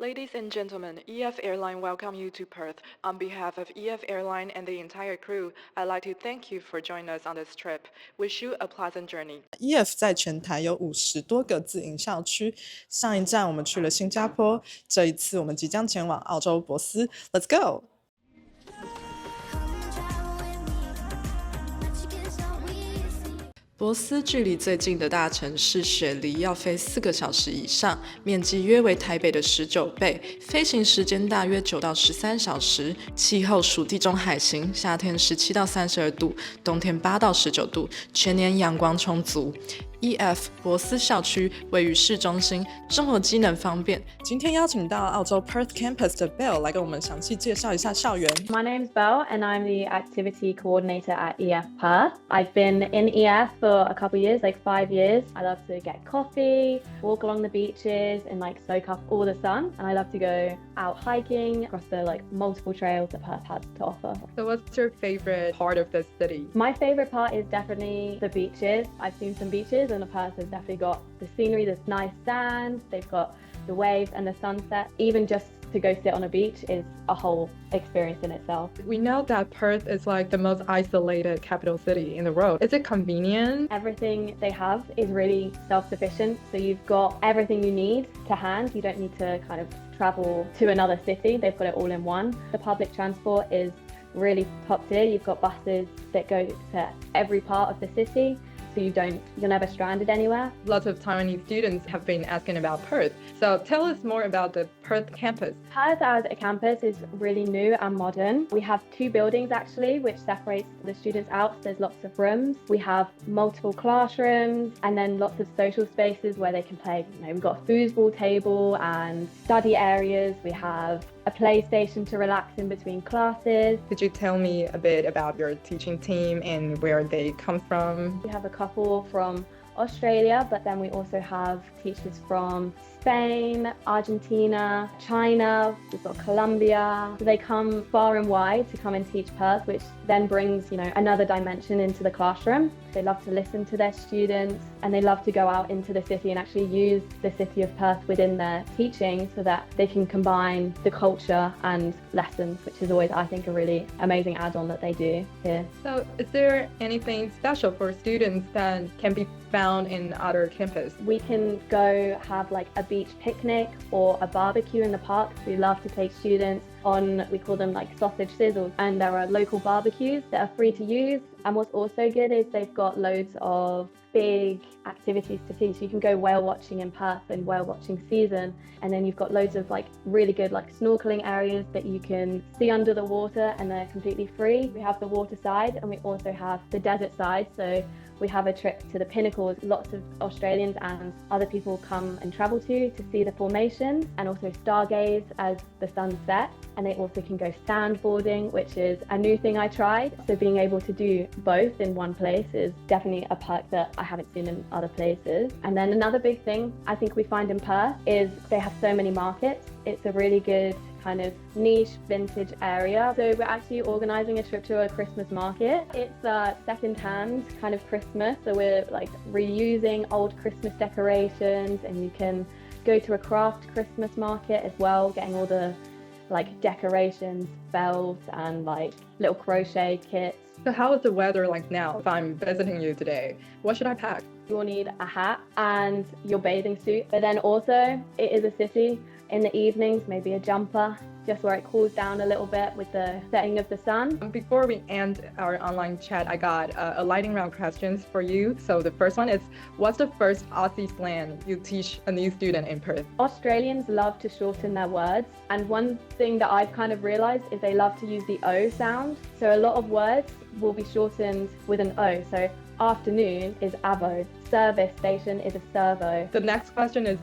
Ladies and gentlemen, EF Airline welcome you to Perth. On behalf of EF Airline and the entire crew, I'd like to thank you for joining us on this trip. Wish you a pleasant journey. EF 在全台有50多个自营校区，上一站我们去了新加坡，这一次我们即将前往澳洲伯斯。Let's go！伯斯距离最近的大城市雪梨要飞4个小时以上，面积约为台北的19倍，飞行时间大约9到13小时。气候属地中海型，夏天17到32度，冬天8到19度，全年阳光充足。EF 伯斯校区位于市中心，生活机能方便。今天邀请到澳洲 Perth Campus 的 Belle 来跟我们详细介绍一下校园。My name's Belle and I'm the Activity Coordinator at EF Perth. I've been in EF for a couple of years, like 5 years. I love to get coffee, walk along the beaches and soak up all the sun. And I love to go out hiking across the multiple trails that Perth has to offer. So what's your favorite part of the city? My favorite part is definitely the beaches. I've seen some beaches and Perth has definitely got the scenery, this nice sand, they've got the waves and the sunset. Even just to go sit on a beach is a whole experience in itself. We know that Perth is the most isolated capital city in the world. Is it convenient? Everything they have is really self-sufficient, so you've got everything you need to hand. You don't need to travel to another city. They've got it all in one. The public transport is really top tier. You've got buses that go to every part of the city. So you're never stranded anywhere. Lots of Taiwanese students have been asking about Perth. So tell us more about the Perth campus. Perth as a campus is really new and modern. We have 2 buildings actually, which separates the students out. There's lots of rooms. We have multiple classrooms and then lots of social spaces where they can play. We've got a foosball table and study areas. We have a PlayStation to relax in between classes. Could you tell me a bit about your teaching team and where they come from? We have a couple from Australia, but then we also have teachers from Spain, Argentina, China, we've got Colombia. So they come far and wide to come and teach Perth, which then brings, another dimension into the classroom. They love to listen to their students and they love to go out into the city and actually use the city of Perth within their teaching so that they can combine the culture and lessons, which is always, I think, a really amazing add-on that they do here. So is there anything special for students that can be found in other campus? We can go have a beach picnic or a barbecue in the park. We love to take students on, we call them sausage sizzles, and there are local barbecues that are free to use. And what's also good is they've got loads of big activities to see. So you can go whale watching in Perth in whale watching season, and then you've got loads of really good snorkeling areas that you can see under the water and they're completely free. We have the water side and we also have the desert side. So we have a trip to the pinnacles. Lots of Australians and other people come and travel to see the formations and also stargaze as the sun sets. And they also can go sandboarding, which is a new thing I tried. So being able to do both in one place is definitely a perk that I haven't seen in other places. And then another big thing I think we find in Perth is they have so many markets. It's a really good niche vintage area. So we're actually organising a trip to a Christmas market. It's a second-hand Christmas. So we're reusing old Christmas decorations, and you can go to a craft Christmas market as well, getting all the decorations, bells and little crochet kits. So how is the weather now if I'm visiting you today? What should I pack? You'll need a hat and your bathing suit, but then also it is a city. In the evenings, maybe a jumper, just where it cools down a little bit with the setting of the sun. Before we end our online chat, I got a lightning round questions for you. So the first one is, what's the first Aussie slang you teach a new student in Perth? Australians love to shorten their words. And one thing that I've realized is they love to use the O sound. So a lot of words will be shortened with an O. So afternoon is avo. Service station is a servo. The next question is,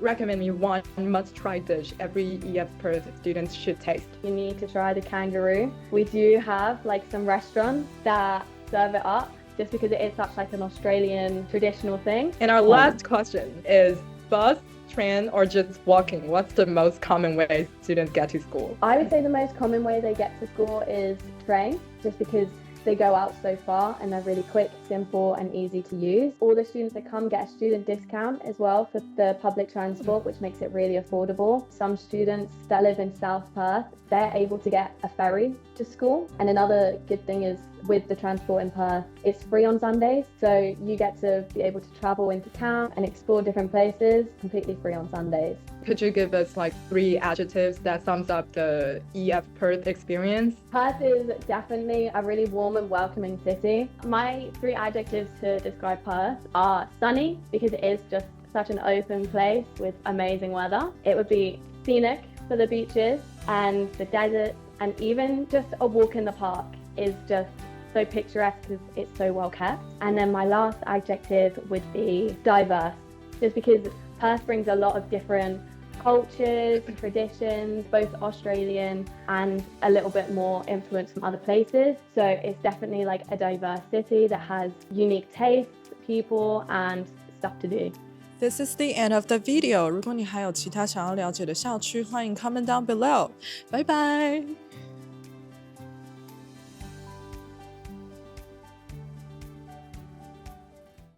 recommend me one must-try dish every EF Perth students should taste. You need to try the kangaroo. We do have some restaurants that serve it up just because it is such an Australian traditional thing. And our last question is, bus, train, or just walking? What's the most common way students get to school? I would say the most common way they get to school is train, just because they go out so far and they're really quick, simple and easy to use. All the students that come get a student discount as well for the public transport, which makes it really affordable. Some students that live in South Perth, they're able to get a ferry to school. And another good thing is with the transport in Perth, it's free on Sundays. So you get to be able to travel into town and explore different places completely free on Sundays. Could you give us like 3 adjectives that sums up the EF Perth experience? Perth is definitely a really warm and welcoming city. My 3 adjectives to describe Perth are sunny, because it is just such an open place with amazing weather. It would be scenic for the beaches and the desert, and even just a walk in the park is just so picturesque because it's so well kept. And then my last adjective would be diverse, just because Perth brings a lot of different cultures, traditions, both Australian and a little bit more influence from other places. So it's definitely like a diverse city that has unique tastes, people and stuff to do. This is the end of the video. 如果你还有其他想要了解的校区，欢迎 comment down below. 拜拜。